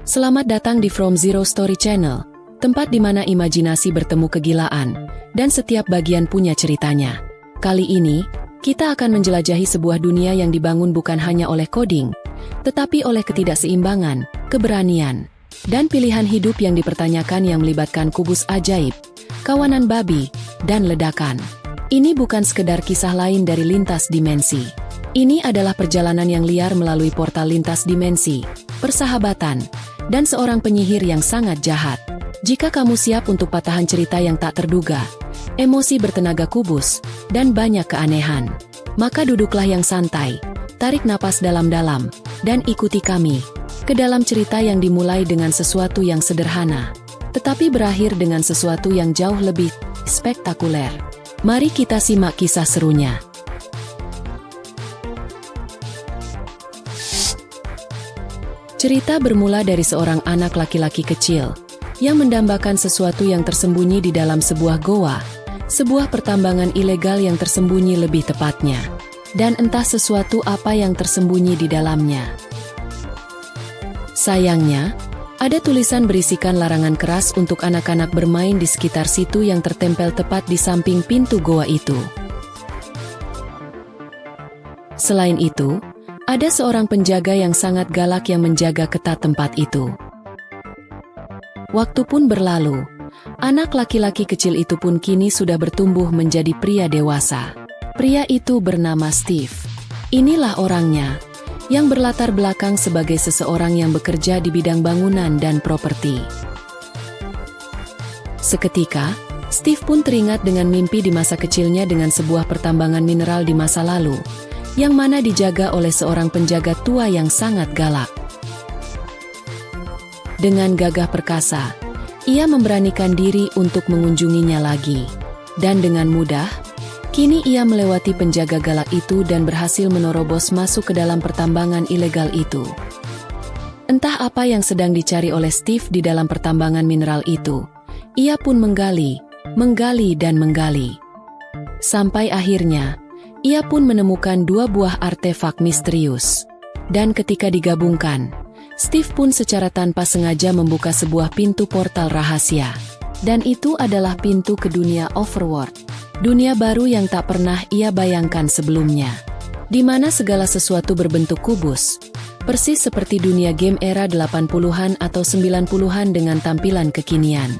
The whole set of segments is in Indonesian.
Selamat datang di From Zero Story Channel, tempat di mana imajinasi bertemu kegilaan, dan setiap bagian punya ceritanya. Kali ini, kita akan menjelajahi sebuah dunia yang dibangun bukan hanya oleh coding, tetapi oleh ketidakseimbangan, keberanian, dan pilihan hidup yang dipertanyakan yang melibatkan kubus ajaib, kawanan babi, dan ledakan. Ini bukan sekedar kisah lain dari lintas dimensi. Ini adalah perjalanan yang liar melalui portal lintas dimensi, persahabatan, dan seorang penyihir yang sangat jahat. Jika kamu siap untuk patahan cerita yang tak terduga, emosi bertenaga kubus, dan banyak keanehan, maka duduklah yang santai, tarik napas dalam-dalam, dan ikuti kami ke dalam cerita yang dimulai dengan sesuatu yang sederhana, tetapi berakhir dengan sesuatu yang jauh lebih spektakuler. Mari kita simak kisah serunya. Cerita bermula dari seorang anak laki-laki kecil yang mendambakan sesuatu yang tersembunyi di dalam sebuah goa, sebuah pertambangan ilegal yang tersembunyi lebih tepatnya, dan entah sesuatu apa yang tersembunyi di dalamnya. Sayangnya, ada tulisan berisikan larangan keras untuk anak-anak bermain di sekitar situ yang tertempel tepat di samping pintu goa itu. Selain itu, ada seorang penjaga yang sangat galak yang menjaga ketat tempat itu. Waktu pun berlalu, anak laki-laki kecil itu pun kini sudah bertumbuh menjadi pria dewasa. Pria itu bernama Steve. Inilah orangnya, yang berlatar belakang sebagai seseorang yang bekerja di bidang bangunan dan properti. Seketika, Steve pun teringat dengan mimpi di masa kecilnya dengan sebuah pertambangan mineral di masa lalu, yang mana dijaga oleh seorang penjaga tua yang sangat galak. Dengan gagah perkasa, ia memberanikan diri untuk mengunjunginya lagi. Dan dengan mudah, kini ia melewati penjaga galak itu dan berhasil menerobos masuk ke dalam pertambangan ilegal itu. Entah apa yang sedang dicari oleh Steve di dalam pertambangan mineral itu. Ia pun menggali dan menggali. Sampai akhirnya, ia pun menemukan dua buah artefak misterius. Dan ketika digabungkan, Steve pun secara tanpa sengaja membuka sebuah pintu portal rahasia. Dan itu adalah pintu ke dunia Overworld. Dunia baru yang tak pernah ia bayangkan sebelumnya. Di mana segala sesuatu berbentuk kubus. Persis seperti dunia game era 80-an atau 90-an dengan tampilan kekinian.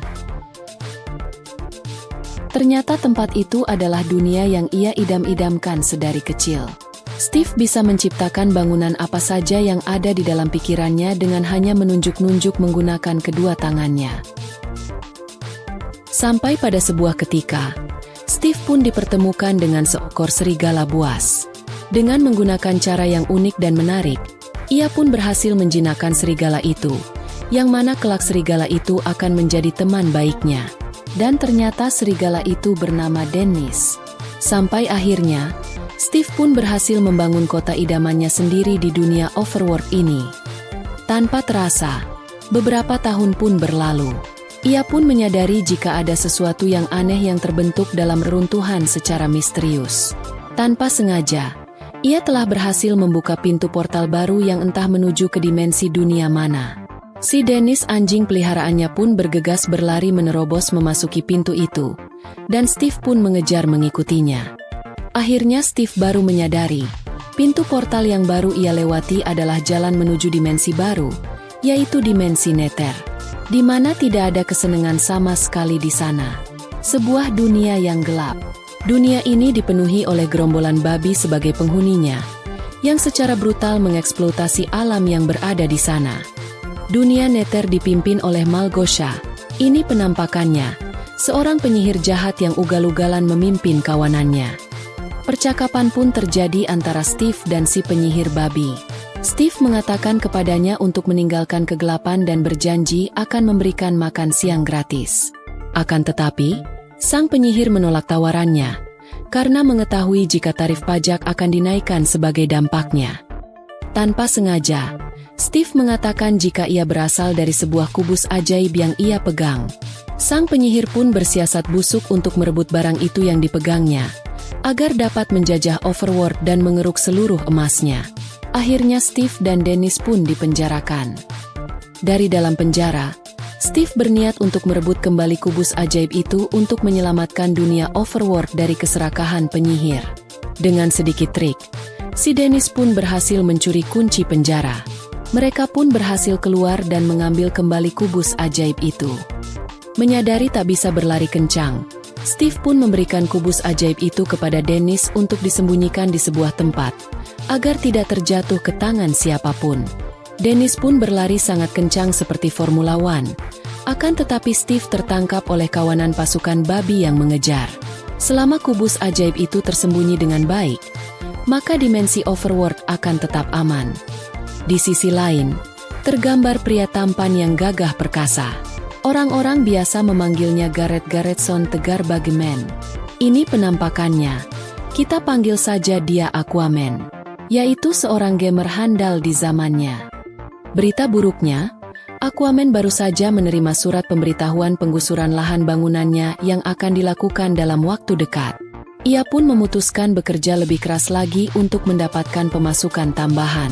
Ternyata tempat itu adalah dunia yang ia idam-idamkan sedari kecil. Steve bisa menciptakan bangunan apa saja yang ada di dalam pikirannya dengan hanya menunjuk-nunjuk menggunakan kedua tangannya. Sampai pada sebuah ketika, Steve pun dipertemukan dengan seekor serigala buas. Dengan menggunakan cara yang unik dan menarik, ia pun berhasil menjinakkan serigala itu, yang mana kelak serigala itu akan menjadi teman baiknya. Dan ternyata serigala itu bernama Dennis. Sampai akhirnya, Steve pun berhasil membangun kota idamannya sendiri di dunia Overworld ini. Tanpa terasa, beberapa tahun pun berlalu. Ia pun menyadari jika ada sesuatu yang aneh yang terbentuk dalam reruntuhan secara misterius. Tanpa sengaja, ia telah berhasil membuka pintu portal baru yang entah menuju ke dimensi dunia mana. Si Dennis anjing peliharaannya pun bergegas berlari menerobos memasuki pintu itu, dan Steve pun mengejar mengikutinya. Akhirnya Steve baru menyadari, pintu portal yang baru ia lewati adalah jalan menuju dimensi baru, yaitu dimensi Nether, di mana tidak ada kesenangan sama sekali di sana. Sebuah dunia yang gelap. Dunia ini dipenuhi oleh gerombolan babi sebagai penghuninya, yang secara brutal mengeksploitasi alam yang berada di sana. Dunia Nether dipimpin oleh Malgosha. Ini penampakannya, seorang penyihir jahat yang ugal-ugalan memimpin kawanannya. Percakapan pun terjadi antara Steve dan si penyihir babi. Steve mengatakan kepadanya untuk meninggalkan kegelapan dan berjanji akan memberikan makan siang gratis. Akan tetapi, sang penyihir menolak tawarannya, karena mengetahui jika tarif pajak akan dinaikkan sebagai dampaknya. Tanpa sengaja, Steve mengatakan jika ia berasal dari sebuah kubus ajaib yang ia pegang. Sang penyihir pun bersiasat busuk untuk merebut barang itu yang dipegangnya, agar dapat menjajah Overworld dan mengeruk seluruh emasnya. Akhirnya Steve dan Dennis pun dipenjarakan. Dari dalam penjara, Steve berniat untuk merebut kembali kubus ajaib itu untuk menyelamatkan dunia Overworld dari keserakahan penyihir. Dengan sedikit trik, si Dennis pun berhasil mencuri kunci penjara. Mereka pun berhasil keluar dan mengambil kembali kubus ajaib itu. Menyadari tak bisa berlari kencang, Steve pun memberikan kubus ajaib itu kepada Dennis untuk disembunyikan di sebuah tempat, agar tidak terjatuh ke tangan siapapun. Dennis pun berlari sangat kencang seperti Formula One. Akan tetapi Steve tertangkap oleh kawanan pasukan babi yang mengejar. Selama kubus ajaib itu tersembunyi dengan baik, maka dimensi Overworld akan tetap aman. Di sisi lain, tergambar pria tampan yang gagah perkasa. Orang-orang biasa memanggilnya Garrett-Garrettson Tegar Bageman. Ini penampakannya. Kita panggil saja dia Aquaman, yaitu seorang gamer handal di zamannya. Berita buruknya, Aquaman baru saja menerima surat pemberitahuan penggusuran lahan bangunannya yang akan dilakukan dalam waktu dekat. Ia pun memutuskan bekerja lebih keras lagi untuk mendapatkan pemasukan tambahan.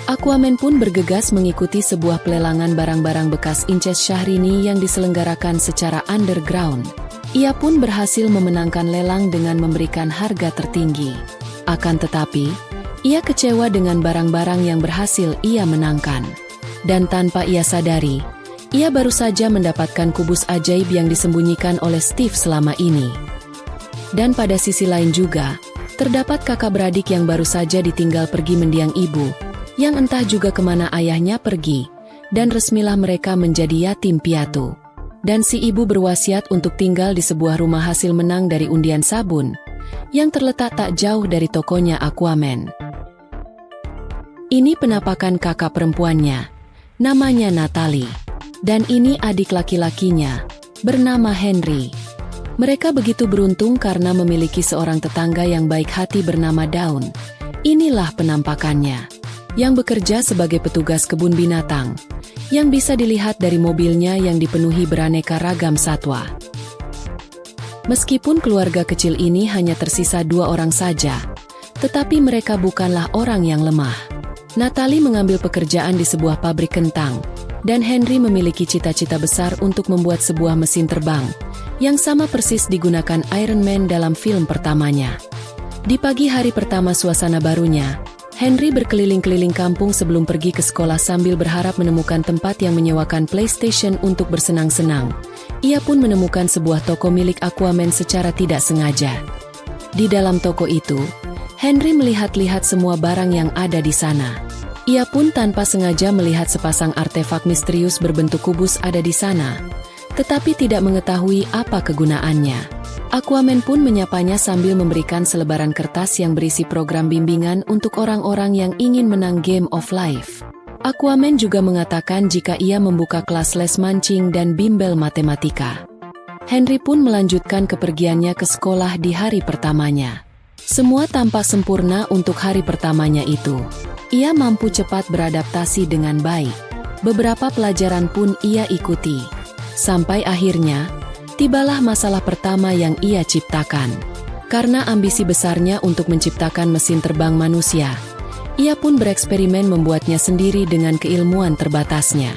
Aquaman pun bergegas mengikuti sebuah pelelangan barang-barang bekas Inces Syahrini yang diselenggarakan secara underground. Ia pun berhasil memenangkan lelang dengan memberikan harga tertinggi. Akan tetapi, ia kecewa dengan barang-barang yang berhasil ia menangkan. Dan tanpa ia sadari, ia baru saja mendapatkan kubus ajaib yang disembunyikan oleh Steve selama ini. Dan pada sisi lain juga, terdapat kakak beradik yang baru saja ditinggal pergi mendiang ibu, yang entah juga kemana ayahnya pergi, dan resmilah mereka menjadi yatim piatu. Dan si ibu berwasiat untuk tinggal di sebuah rumah hasil menang dari undian sabun, yang terletak tak jauh dari tokonya Aquaman. Ini penampakan kakak perempuannya, namanya Natalie. Dan ini adik laki-lakinya, bernama Henry. Mereka begitu beruntung karena memiliki seorang tetangga yang baik hati bernama Dawn. Inilah penampakannya, yang bekerja sebagai petugas kebun binatang, yang bisa dilihat dari mobilnya yang dipenuhi beraneka ragam satwa. Meskipun keluarga kecil ini hanya tersisa 2 orang saja, tetapi mereka bukanlah orang yang lemah. Natalie mengambil pekerjaan di sebuah pabrik kentang, dan Henry memiliki cita-cita besar untuk membuat sebuah mesin terbang, yang sama persis digunakan Iron Man dalam film pertamanya. Di pagi hari pertama suasana barunya, Henry berkeliling-keliling kampung sebelum pergi ke sekolah sambil berharap menemukan tempat yang menyewakan PlayStation untuk bersenang-senang. Ia pun menemukan sebuah toko milik Aquaman secara tidak sengaja. Di dalam toko itu, Henry melihat-lihat semua barang yang ada di sana. Ia pun tanpa sengaja melihat sepasang artefak misterius berbentuk kubus ada di sana, tetapi tidak mengetahui apa kegunaannya. Aquaman pun menyapanya sambil memberikan selebaran kertas yang berisi program bimbingan untuk orang-orang yang ingin menang Game of Life. Aquaman juga mengatakan jika ia membuka kelas les mancing dan bimbel matematika. Henry pun melanjutkan kepergiannya ke sekolah di hari pertamanya. Semua tampak sempurna untuk hari pertamanya itu. Ia mampu cepat beradaptasi dengan baik. Beberapa pelajaran pun ia ikuti. Sampai akhirnya, tibalah masalah pertama yang ia ciptakan. Karena ambisi besarnya untuk menciptakan mesin terbang manusia, ia pun bereksperimen membuatnya sendiri dengan keilmuan terbatasnya.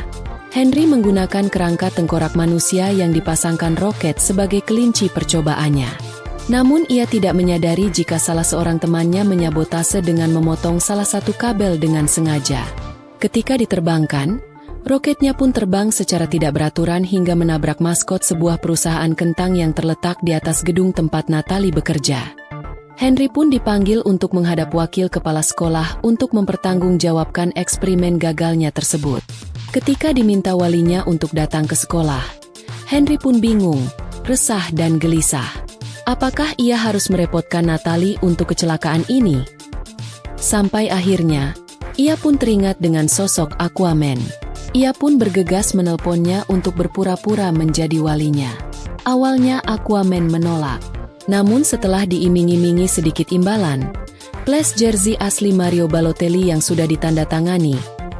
Henry menggunakan kerangka tengkorak manusia yang dipasangkan roket sebagai kelinci percobaannya. Namun ia tidak menyadari jika salah seorang temannya menyabotase dengan memotong salah satu kabel dengan sengaja. Ketika diterbangkan, roketnya pun terbang secara tidak beraturan hingga menabrak maskot sebuah perusahaan kentang yang terletak di atas gedung tempat Natalie bekerja. Henry pun dipanggil untuk menghadap wakil kepala sekolah untuk mempertanggungjawabkan eksperimen gagalnya tersebut. Ketika diminta walinya untuk datang ke sekolah, Henry pun bingung, resah dan gelisah. Apakah ia harus merepotkan Natalie untuk kecelakaan ini? Sampai akhirnya, ia pun teringat dengan sosok Aquaman. Ia pun bergegas menelponnya untuk berpura-pura menjadi walinya. Awalnya Aquaman menolak. Namun setelah diiming-imingi sedikit imbalan, plus jersey asli Mario Balotelli yang sudah ditandatangani,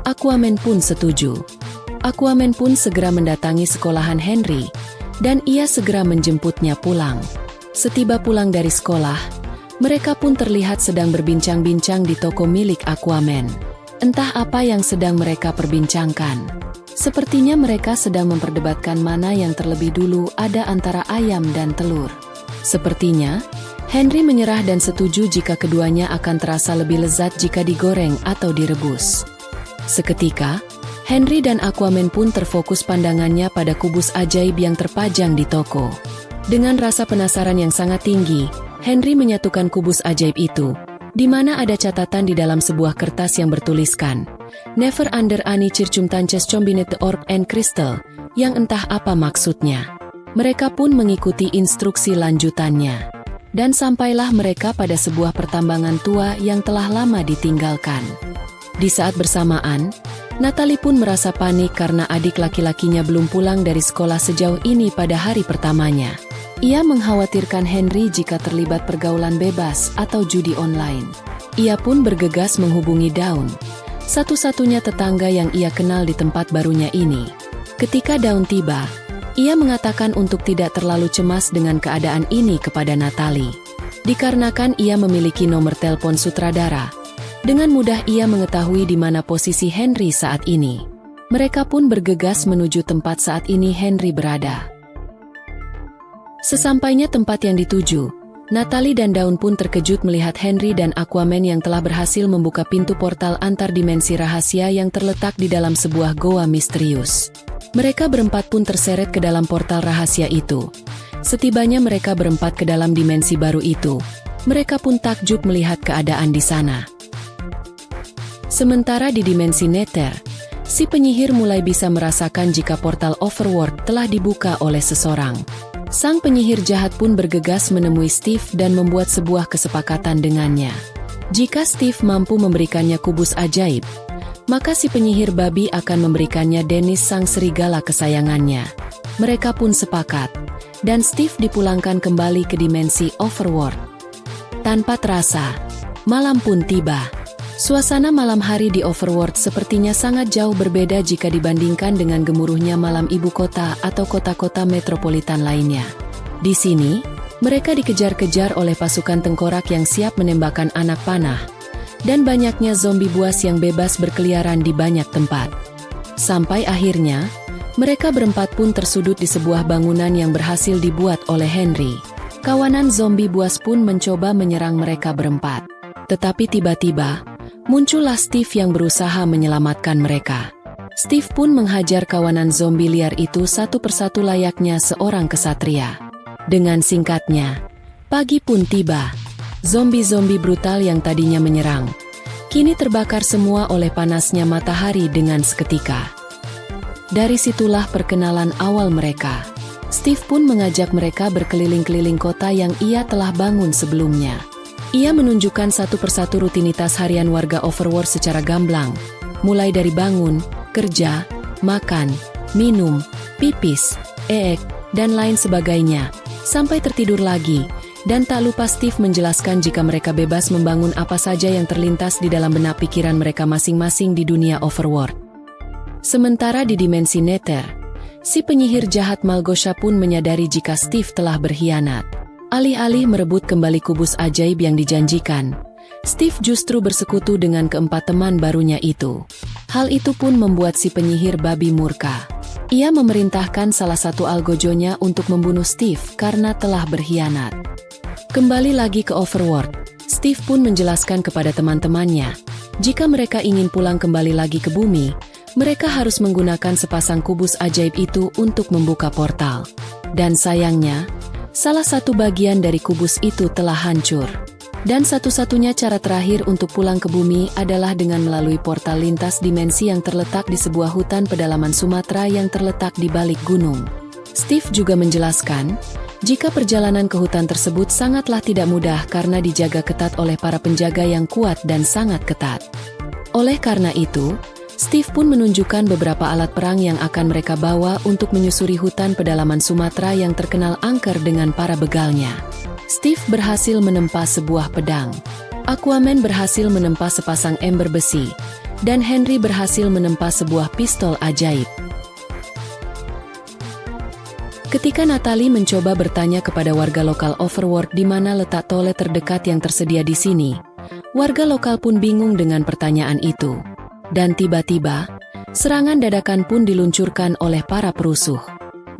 Aquaman pun setuju. Aquaman pun segera mendatangi sekolahan Henry, dan ia segera menjemputnya pulang. Setiba pulang dari sekolah, mereka pun terlihat sedang berbincang-bincang di toko milik Aquaman. Entah apa yang sedang mereka perbincangkan. Sepertinya mereka sedang memperdebatkan mana yang terlebih dulu ada antara ayam dan telur. Sepertinya, Henry menyerah dan setuju jika keduanya akan terasa lebih lezat jika digoreng atau direbus. Seketika, Henry dan Aquaman pun terfokus pandangannya pada kubus ajaib yang terpajang di toko. Dengan rasa penasaran yang sangat tinggi, Henry menyatukan kubus ajaib itu, di mana ada catatan di dalam sebuah kertas yang bertuliskan, "Never under any circumstances combine the orb and crystal," yang entah apa maksudnya. Mereka pun mengikuti instruksi lanjutannya. Dan sampailah mereka pada sebuah pertambangan tua yang telah lama ditinggalkan. Di saat bersamaan, Natalie pun merasa panik karena adik laki-lakinya belum pulang dari sekolah sejauh ini pada hari pertamanya. Ia mengkhawatirkan Henry jika terlibat pergaulan bebas atau judi online. Ia pun bergegas menghubungi Dawn, satu-satunya tetangga yang ia kenal di tempat barunya ini. Ketika Dawn tiba, ia mengatakan untuk tidak terlalu cemas dengan keadaan ini kepada Natalie. Dikarenakan ia memiliki nomor telepon sutradara, dengan mudah ia mengetahui di mana posisi Henry saat ini. Mereka pun bergegas menuju tempat saat ini Henry berada. Sesampainya tempat yang dituju, Natalie dan Dawn pun terkejut melihat Henry dan Aquaman yang telah berhasil membuka pintu portal antar dimensi rahasia yang terletak di dalam sebuah goa misterius. Mereka berempat pun terseret ke dalam portal rahasia itu. Setibanya mereka berempat ke dalam dimensi baru itu, mereka pun takjub melihat keadaan di sana. Sementara di dimensi Nether, si penyihir mulai bisa merasakan jika portal Overworld telah dibuka oleh seseorang. Sang penyihir jahat pun bergegas menemui Steve dan membuat sebuah kesepakatan dengannya. Jika Steve mampu memberikannya kubus ajaib, maka si penyihir babi akan memberikannya Dennis sang serigala kesayangannya. Mereka pun sepakat, dan Steve dipulangkan kembali ke dimensi Overworld. Tanpa terasa, malam pun tiba. Suasana malam hari di Overworld sepertinya sangat jauh berbeda jika dibandingkan dengan gemuruhnya malam ibu kota atau kota-kota metropolitan lainnya. Di sini, mereka dikejar-kejar oleh pasukan tengkorak yang siap menembakkan anak panah, dan banyaknya zombie buas yang bebas berkeliaran di banyak tempat. Sampai akhirnya, mereka berempat pun tersudut di sebuah bangunan yang berhasil dibuat oleh Henry. Kawanan zombie buas pun mencoba menyerang mereka berempat. Tetapi tiba-tiba, muncullah Steve yang berusaha menyelamatkan mereka. Steve pun menghajar kawanan zombie liar itu satu persatu layaknya seorang kesatria. Dengan singkatnya, pagi pun tiba. Zombie-zombie brutal yang tadinya menyerang, kini terbakar semua oleh panasnya matahari dengan seketika. Dari situlah perkenalan awal mereka. Steve pun mengajak mereka berkeliling-keliling kota yang ia telah bangun sebelumnya. Ia menunjukkan satu persatu rutinitas harian warga Overworld secara gamblang, mulai dari bangun, kerja, makan, minum, pipis, dan lain sebagainya, sampai tertidur lagi, dan tak lupa Steve menjelaskan jika mereka bebas membangun apa saja yang terlintas di dalam benak pikiran mereka masing-masing di dunia Overworld. Sementara di dimensi Nether, si penyihir jahat Malgosha pun menyadari jika Steve telah berkhianat. Alih-alih merebut kembali kubus ajaib yang dijanjikan, Steve justru bersekutu dengan keempat teman barunya itu. Hal itu pun membuat si penyihir babi murka. Ia memerintahkan salah satu algojonya untuk membunuh Steve karena telah berkhianat. Kembali lagi ke Overworld, Steve pun menjelaskan kepada teman-temannya, jika mereka ingin pulang kembali lagi ke bumi, mereka harus menggunakan sepasang kubus ajaib itu untuk membuka portal. Dan sayangnya, salah satu bagian dari kubus itu telah hancur. Dan satu-satunya cara terakhir untuk pulang ke bumi adalah dengan melalui portal lintas dimensi yang terletak di sebuah hutan pedalaman Sumatera yang terletak di balik gunung. Steve juga menjelaskan, jika perjalanan ke hutan tersebut sangatlah tidak mudah karena dijaga ketat oleh para penjaga yang kuat dan sangat ketat. Oleh karena itu, Steve pun menunjukkan beberapa alat perang yang akan mereka bawa untuk menyusuri hutan pedalaman Sumatera yang terkenal angker dengan para begalnya. Steve berhasil menempa sebuah pedang. Aquaman berhasil menempa sepasang ember besi, dan Henry berhasil menempa sebuah pistol ajaib. Ketika Natalie mencoba bertanya kepada warga lokal Overworld di mana letak toilet terdekat yang tersedia di sini, warga lokal pun bingung dengan pertanyaan itu. Dan tiba-tiba, serangan dadakan pun diluncurkan oleh para perusuh.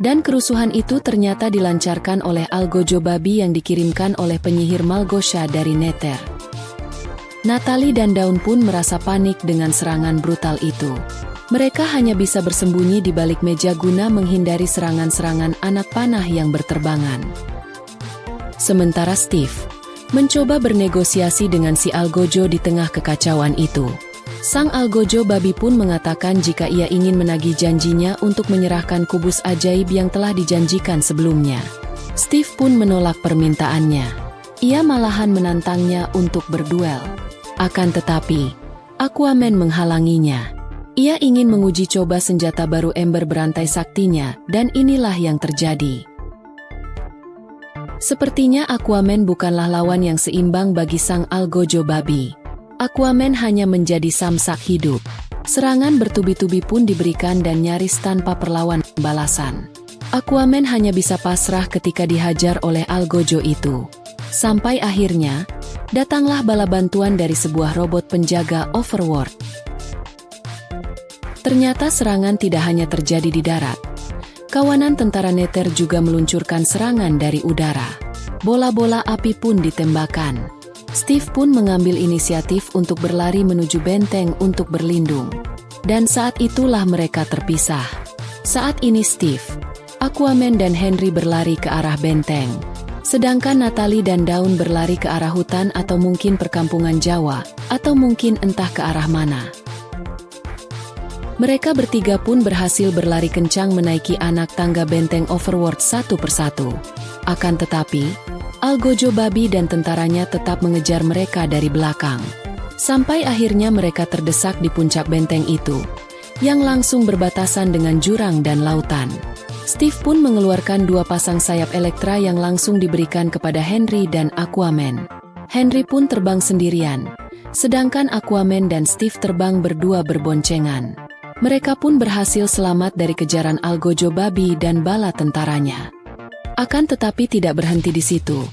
Dan kerusuhan itu ternyata dilancarkan oleh algojo babi yang dikirimkan oleh penyihir Malgosha dari Nether. Natalie dan Dawn pun merasa panik dengan serangan brutal itu. Mereka hanya bisa bersembunyi di balik meja guna menghindari serangan-serangan anak panah yang berterbangan. Sementara Steve mencoba bernegosiasi dengan si algojo di tengah kekacauan itu. Sang algojo babi pun mengatakan jika ia ingin menagih janjinya untuk menyerahkan kubus ajaib yang telah dijanjikan sebelumnya. Steve pun menolak permintaannya. Ia malahan menantangnya untuk berduel. Akan tetapi, Aquaman menghalanginya. Ia ingin menguji coba senjata baru Ember berantai saktinya, dan inilah yang terjadi. Sepertinya Aquaman bukanlah lawan yang seimbang bagi sang algojo babi. Aquaman hanya menjadi samsak hidup. Serangan bertubi-tubi pun diberikan dan nyaris tanpa perlawan balasan. Aquaman hanya bisa pasrah ketika dihajar oleh algojo itu. Sampai akhirnya, datanglah bala bantuan dari sebuah robot penjaga Overworld. Ternyata serangan tidak hanya terjadi di darat. Kawanan tentara Nether juga meluncurkan serangan dari udara. Bola-bola api pun ditembakkan. Steve pun mengambil inisiatif untuk berlari menuju benteng untuk berlindung. Dan saat itulah mereka terpisah. Saat ini Steve, Aquaman dan Henry berlari ke arah benteng. Sedangkan Natalie dan Dawn berlari ke arah hutan atau mungkin perkampungan Jawa, atau mungkin entah ke arah mana. Mereka bertiga pun berhasil berlari kencang menaiki anak tangga benteng Overworld satu persatu. Akan tetapi, algojo babi dan tentaranya tetap mengejar mereka dari belakang. Sampai akhirnya mereka terdesak di puncak benteng itu, yang langsung berbatasan dengan jurang dan lautan. Steve pun mengeluarkan dua pasang sayap Elektra yang langsung diberikan kepada Henry dan Aquaman. Henry pun terbang sendirian, sedangkan Aquaman dan Steve terbang berdua berboncengan. Mereka pun berhasil selamat dari kejaran algojo babi dan bala tentaranya. Akan tetapi tidak berhenti di situ.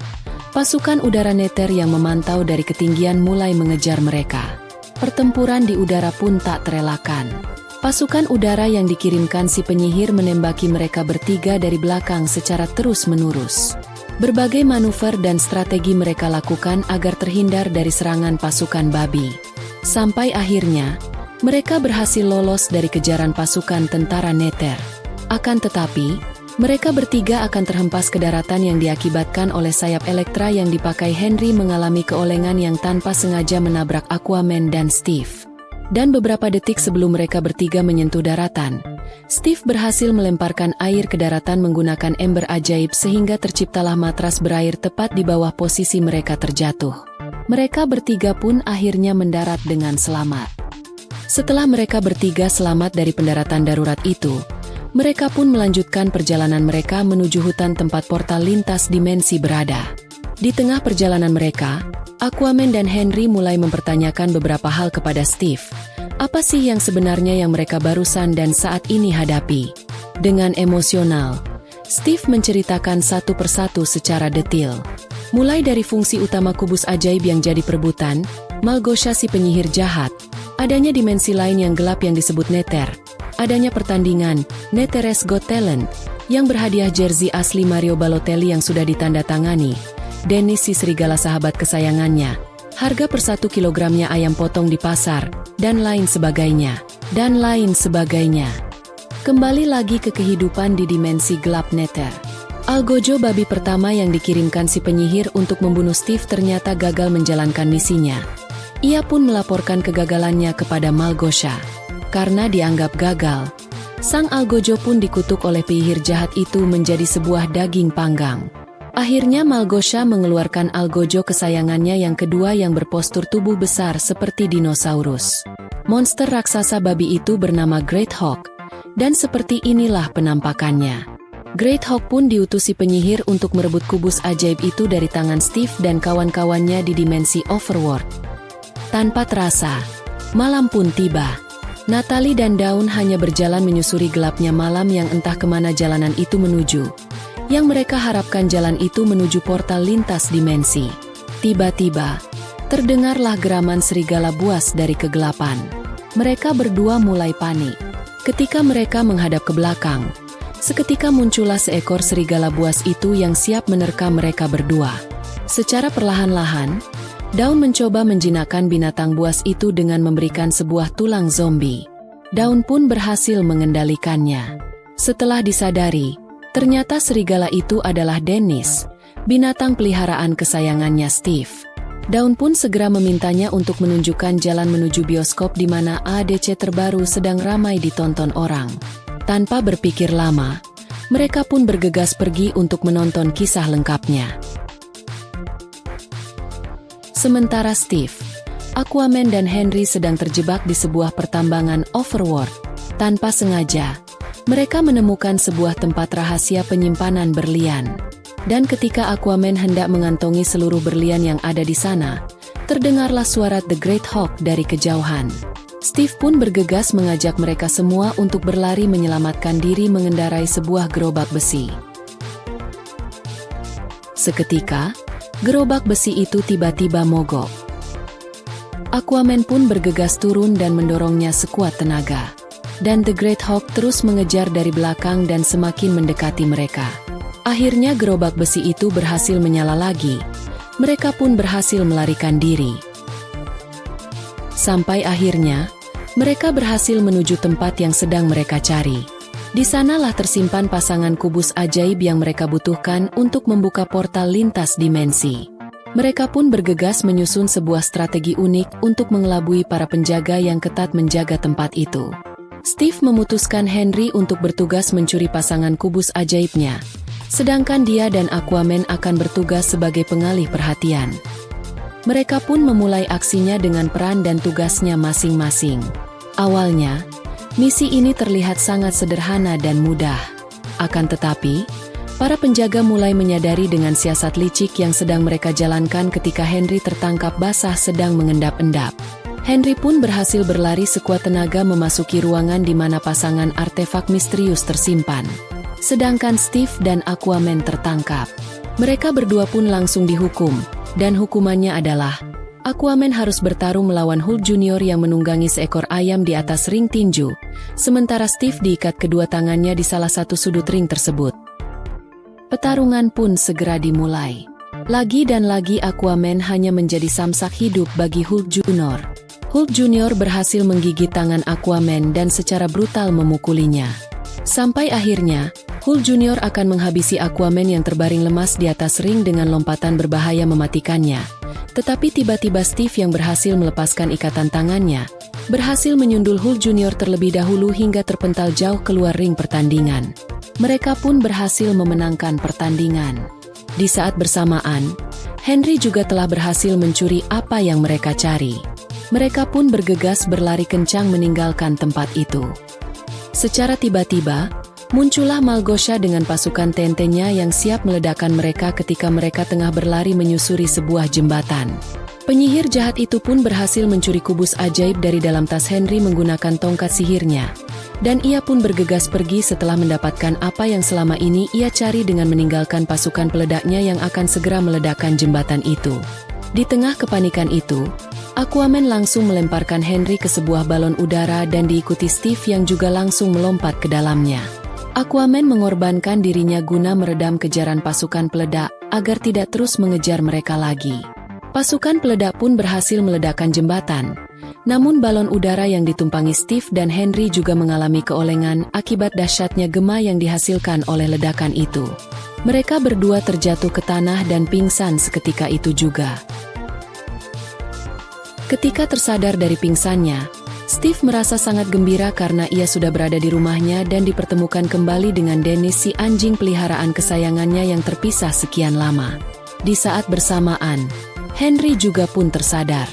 Pasukan udara Nether yang memantau dari ketinggian mulai mengejar mereka. Pertempuran di udara pun tak terelakkan. Pasukan udara yang dikirimkan si penyihir menembaki mereka bertiga dari belakang secara terus-menerus. Berbagai manuver dan strategi mereka lakukan agar terhindar dari serangan pasukan babi. Sampai akhirnya, mereka berhasil lolos dari kejaran pasukan tentara Nether. Akan tetapi, mereka bertiga akan terhempas ke daratan yang diakibatkan oleh sayap Elektra yang dipakai Henry mengalami keolengan yang tanpa sengaja menabrak Aquaman dan Steve. Dan beberapa detik sebelum mereka bertiga menyentuh daratan, Steve berhasil melemparkan air ke daratan menggunakan ember ajaib sehingga terciptalah matras berair tepat di bawah posisi mereka terjatuh. Mereka bertiga pun akhirnya mendarat dengan selamat. Setelah mereka bertiga selamat dari pendaratan darurat itu, mereka pun melanjutkan perjalanan mereka menuju hutan tempat portal lintas dimensi berada. Di tengah perjalanan mereka, Aquaman dan Henry mulai mempertanyakan beberapa hal kepada Steve. Apa sih yang sebenarnya yang mereka barusan dan saat ini hadapi? Dengan emosional, Steve menceritakan satu persatu secara detail. Mulai dari fungsi utama kubus ajaib yang jadi perebutan, Malgosha si penyihir jahat, adanya dimensi lain yang gelap yang disebut Nether, adanya pertandingan Nether's Got Talent yang berhadiah jersey asli Mario Balotelli yang sudah ditandatangani, Dennis si serigala sahabat kesayangannya, harga per 1 kilogramnya ayam potong di pasar, dan lain sebagainya, dan lain sebagainya. Kembali lagi ke kehidupan di dimensi gelap Nether. Algojo babi pertama yang dikirimkan si penyihir untuk membunuh Steve ternyata gagal menjalankan misinya. Ia pun melaporkan kegagalannya kepada Malgosha. Karena dianggap gagal, sang algojo pun dikutuk oleh penyihir jahat itu menjadi sebuah daging panggang. Akhirnya Malgosha mengeluarkan algojo kesayangannya yang kedua yang berpostur tubuh besar seperti dinosaurus. Monster raksasa babi itu bernama Great Hawk, dan seperti inilah penampakannya. Great Hawk pun diutusi penyihir untuk merebut kubus ajaib itu dari tangan Steve dan kawan-kawannya di dimensi Overworld. Tanpa terasa, Malam pun tiba. Natalie dan Dawn hanya berjalan menyusuri gelapnya malam yang entah kemana jalanan itu menuju. Yang mereka harapkan jalan itu menuju portal lintas dimensi. Tiba-tiba, terdengarlah geraman serigala buas dari kegelapan. Mereka berdua mulai panik. Ketika mereka menghadap ke belakang, seketika muncullah seekor serigala buas itu yang siap menerkam mereka berdua. Secara perlahan-lahan, Dawn mencoba menjinakkan binatang buas itu dengan memberikan sebuah tulang zombie. Dawn pun berhasil mengendalikannya. Setelah disadari, ternyata serigala itu adalah Dennis, binatang peliharaan kesayangannya Steve. Dawn pun segera memintanya untuk menunjukkan jalan menuju bioskop di mana ADC terbaru sedang ramai ditonton orang. Tanpa berpikir lama, mereka pun bergegas pergi untuk menonton kisah lengkapnya. Sementara Steve, Aquaman dan Henry sedang terjebak di sebuah pertambangan overworld. Tanpa sengaja, mereka menemukan sebuah tempat rahasia penyimpanan berlian. Dan ketika Aquaman hendak mengantongi seluruh berlian yang ada di sana, terdengarlah suara The Great Hawk dari kejauhan. Steve pun bergegas mengajak mereka semua untuk berlari menyelamatkan diri mengendarai sebuah gerobak besi. Seketika, gerobak besi itu tiba-tiba mogok. Aquaman pun bergegas turun dan mendorongnya sekuat tenaga. Dan The Great Hawk terus mengejar dari belakang dan semakin mendekati mereka. Akhirnya gerobak besi itu berhasil menyala lagi. Mereka pun berhasil melarikan diri. Sampai akhirnya, mereka berhasil menuju tempat yang sedang mereka cari. Di sanalah tersimpan pasangan kubus ajaib yang mereka butuhkan untuk membuka portal lintas dimensi. Mereka pun bergegas menyusun sebuah strategi unik untuk mengelabui para penjaga yang ketat menjaga tempat itu. Steve memutuskan Henry untuk bertugas mencuri pasangan kubus ajaibnya, sedangkan dia dan Aquaman akan bertugas sebagai pengalih perhatian. Mereka pun memulai aksinya dengan peran dan tugasnya masing-masing. Awalnya, misi ini terlihat sangat sederhana dan mudah. Akan tetapi, para penjaga mulai menyadari dengan siasat licik yang sedang mereka jalankan ketika Henry tertangkap basah sedang mengendap-endap. Henry pun berhasil berlari sekuat tenaga memasuki ruangan di mana pasangan artefak misterius tersimpan. Sedangkan Steve dan Aquaman tertangkap. Mereka berdua pun langsung dihukum, dan hukumannya adalah Aquaman harus bertarung melawan Hulk Junior yang menunggangi seekor ayam di atas ring tinju, sementara Steve diikat kedua tangannya di salah satu sudut ring tersebut. Pertarungan pun segera dimulai. Lagi dan lagi Aquaman hanya menjadi samsak hidup bagi Hulk Junior. Hulk Junior berhasil menggigit tangan Aquaman dan secara brutal memukulinya. Sampai akhirnya, Hulk Junior akan menghabisi Aquaman yang terbaring lemas di atas ring dengan lompatan berbahaya mematikannya. Tetapi tiba-tiba Steve yang berhasil melepaskan ikatan tangannya, berhasil menyundul Hulk Junior terlebih dahulu hingga terpental jauh keluar ring pertandingan. Mereka pun berhasil memenangkan pertandingan. Di saat bersamaan, Henry juga telah berhasil mencuri apa yang mereka cari. Mereka pun bergegas berlari kencang meninggalkan tempat itu. Secara tiba-tiba, muncullah Malgosha dengan pasukan TNT-nya yang siap meledakkan mereka ketika mereka tengah berlari menyusuri sebuah jembatan. Penyihir jahat itu pun berhasil mencuri kubus ajaib dari dalam tas Henry menggunakan tongkat sihirnya. Dan ia pun bergegas pergi setelah mendapatkan apa yang selama ini ia cari dengan meninggalkan pasukan peledaknya yang akan segera meledakkan jembatan itu. Di tengah kepanikan itu, Aquaman langsung melemparkan Henry ke sebuah balon udara dan diikuti Steve yang juga langsung melompat ke dalamnya. Aquaman mengorbankan dirinya guna meredam kejaran pasukan peledak agar tidak terus mengejar mereka lagi. Pasukan peledak pun berhasil meledakkan jembatan, namun balon udara yang ditumpangi Steve dan Henry juga mengalami keolengan akibat dahsyatnya gema yang dihasilkan oleh ledakan itu. Mereka berdua terjatuh ke tanah dan pingsan seketika itu juga. Ketika tersadar dari pingsannya, Steve merasa sangat gembira karena ia sudah berada di rumahnya dan dipertemukan kembali dengan Dennis, si anjing peliharaan kesayangannya yang terpisah sekian lama. Di saat bersamaan, Henry juga pun tersadar,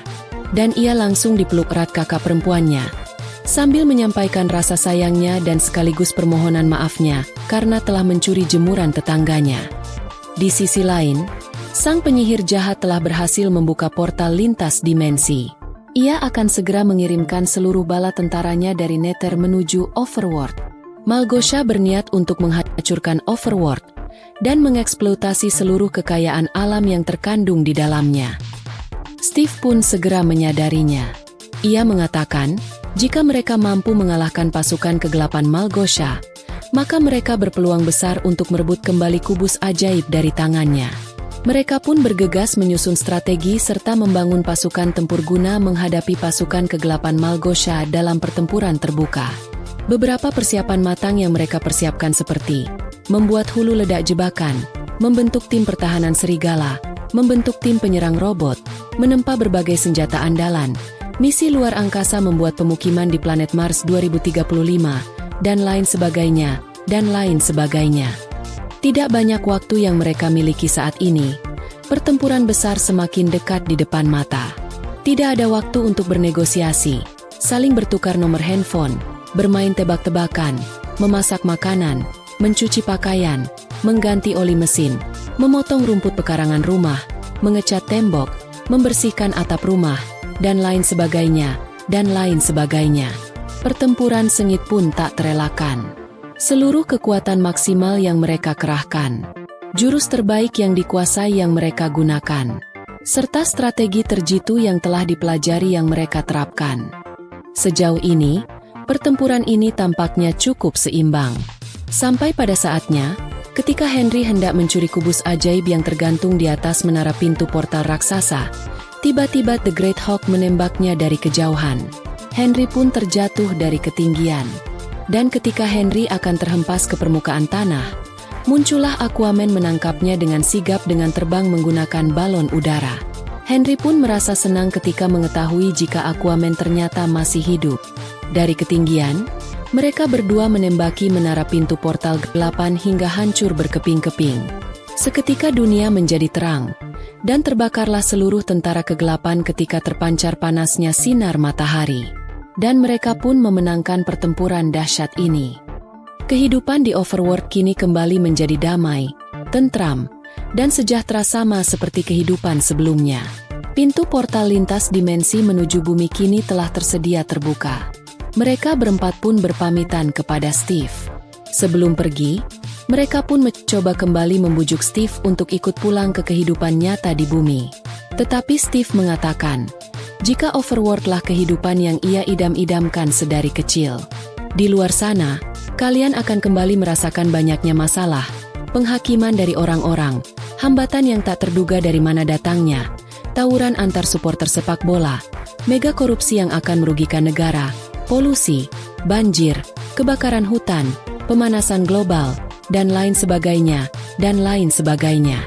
dan ia langsung dipeluk erat kakak perempuannya, sambil menyampaikan rasa sayangnya dan sekaligus permohonan maafnya karena telah mencuri jemuran tetangganya. Di sisi lain, sang penyihir jahat telah berhasil membuka portal lintas dimensi. Ia akan segera mengirimkan seluruh bala tentaranya dari Nether menuju Overworld. Malgosha berniat untuk menghancurkan Overworld dan mengeksploitasi seluruh kekayaan alam yang terkandung di dalamnya. Steve pun segera menyadarinya. Ia mengatakan, jika mereka mampu mengalahkan pasukan kegelapan Malgosha, maka mereka berpeluang besar untuk merebut kembali kubus ajaib dari tangannya. Mereka pun bergegas menyusun strategi serta membangun pasukan tempur guna menghadapi pasukan kegelapan Malgosha dalam pertempuran terbuka. Beberapa persiapan matang yang mereka persiapkan seperti membuat hulu ledak jebakan, membentuk tim pertahanan serigala, membentuk tim penyerang robot, menempa berbagai senjata andalan, misi luar angkasa membuat pemukiman di planet Mars 2035, dan lain sebagainya, dan lain sebagainya. Tidak banyak waktu yang mereka miliki saat ini. Pertempuran besar semakin dekat di depan mata. Tidak ada waktu untuk bernegosiasi, saling bertukar nomor handphone, bermain tebak-tebakan, memasak makanan, mencuci pakaian, mengganti oli mesin, memotong rumput pekarangan rumah, mengecat tembok, membersihkan atap rumah, dan lain sebagainya, dan lain sebagainya. Pertempuran sengit pun tak terelakkan. Seluruh kekuatan maksimal yang mereka kerahkan, jurus terbaik yang dikuasai yang mereka gunakan, serta strategi terjitu yang telah dipelajari yang mereka terapkan. Sejauh ini, pertempuran ini tampaknya cukup seimbang. Sampai pada saatnya, ketika Henry hendak mencuri kubus ajaib yang tergantung di atas menara pintu portal raksasa, tiba-tiba The Great Hawk menembaknya dari kejauhan. Henry pun terjatuh dari ketinggian. Dan ketika Henry akan terhempas ke permukaan tanah, muncullah Aquaman menangkapnya dengan sigap dengan terbang menggunakan balon udara. Henry pun merasa senang ketika mengetahui jika Aquaman ternyata masih hidup. Dari ketinggian, mereka berdua menembaki menara pintu portal kegelapan hingga hancur berkeping-keping. Seketika dunia menjadi terang, dan terbakarlah seluruh tentara kegelapan ketika terpancar panasnya sinar matahari. Dan mereka pun memenangkan pertempuran dahsyat ini. Kehidupan di Overworld kini kembali menjadi damai, tentram, dan sejahtera sama seperti kehidupan sebelumnya. Pintu portal lintas dimensi menuju bumi kini telah tersedia terbuka. Mereka berempat pun berpamitan kepada Steve. Sebelum pergi, mereka pun mencoba kembali membujuk Steve untuk ikut pulang ke kehidupan nyata di bumi. Tetapi Steve mengatakan, jika Overworld-lah kehidupan yang ia idam-idamkan sedari kecil. Di luar sana, kalian akan kembali merasakan banyaknya masalah, penghakiman dari orang-orang, hambatan yang tak terduga dari mana datangnya, tawuran antar supporter sepak bola, mega korupsi yang akan merugikan negara, polusi, banjir, kebakaran hutan, pemanasan global, dan lain sebagainya, dan lain sebagainya.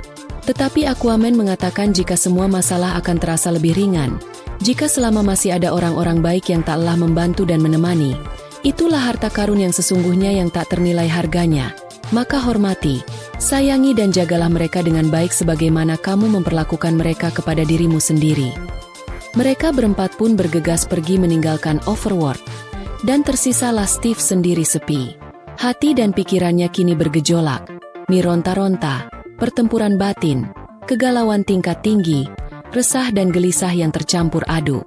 Tetapi Aquaman mengatakan jika semua masalah akan terasa lebih ringan, jika selama masih ada orang-orang baik yang tak lelah membantu dan menemani, itulah harta karun yang sesungguhnya yang tak ternilai harganya. Maka hormati, sayangi dan jagalah mereka dengan baik sebagaimana kamu memperlakukan mereka kepada dirimu sendiri. Mereka berempat pun bergegas pergi meninggalkan Overworld, dan tersisalah Steve sendiri sepi. Hati dan pikirannya kini bergejolak, mironta-ronta, pertempuran batin, kegalauan tingkat tinggi, resah dan gelisah yang tercampur aduk.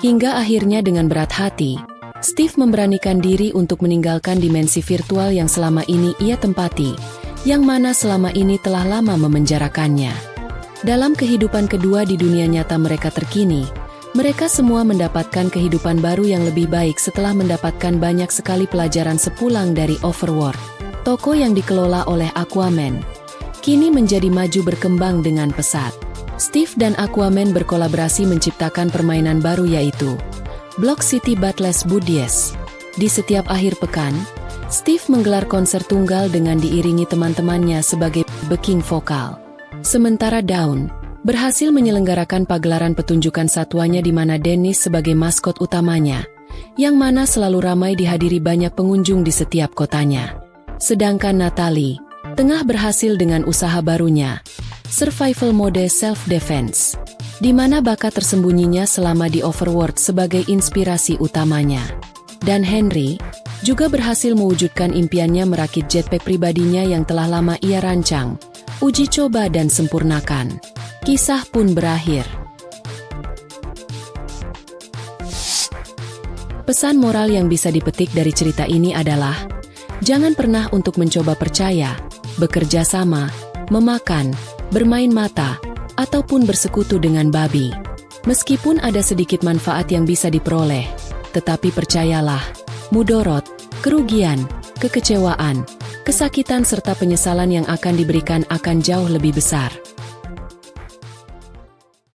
Hingga akhirnya dengan berat hati, Steve memberanikan diri untuk meninggalkan dimensi virtual yang selama ini ia tempati, yang mana selama ini telah lama memenjarakannya. Dalam kehidupan kedua di dunia nyata mereka terkini, mereka semua mendapatkan kehidupan baru yang lebih baik setelah mendapatkan banyak sekali pelajaran sepulang dari Overworld. Toko yang dikelola oleh Aquaman kini menjadi maju berkembang dengan pesat. Steve dan Aquaman berkolaborasi menciptakan permainan baru yaitu Block City Battles Buddies. Di setiap akhir pekan, Steve menggelar konser tunggal dengan diiringi teman-temannya sebagai backing vokal. Sementara Dawn berhasil menyelenggarakan pagelaran petunjukan satwanya di mana Dennis sebagai maskot utamanya, yang mana selalu ramai dihadiri banyak pengunjung di setiap kotanya. Sedangkan Natalie tengah berhasil dengan usaha barunya, Survival Mode Self-Defense, di mana bakat tersembunyinya selama di Overworld sebagai inspirasi utamanya. Dan Henry juga berhasil mewujudkan impiannya merakit jetpack pribadinya yang telah lama ia rancang, uji coba dan sempurnakan. Kisah pun berakhir. Pesan moral yang bisa dipetik dari cerita ini adalah, jangan pernah untuk mencoba percaya, bekerja sama, memakan, bermain mata, ataupun bersekutu dengan babi. Meskipun ada sedikit manfaat yang bisa diperoleh, tetapi percayalah, mudorot, kerugian, kekecewaan, kesakitan serta penyesalan yang akan diberikan akan jauh lebih besar.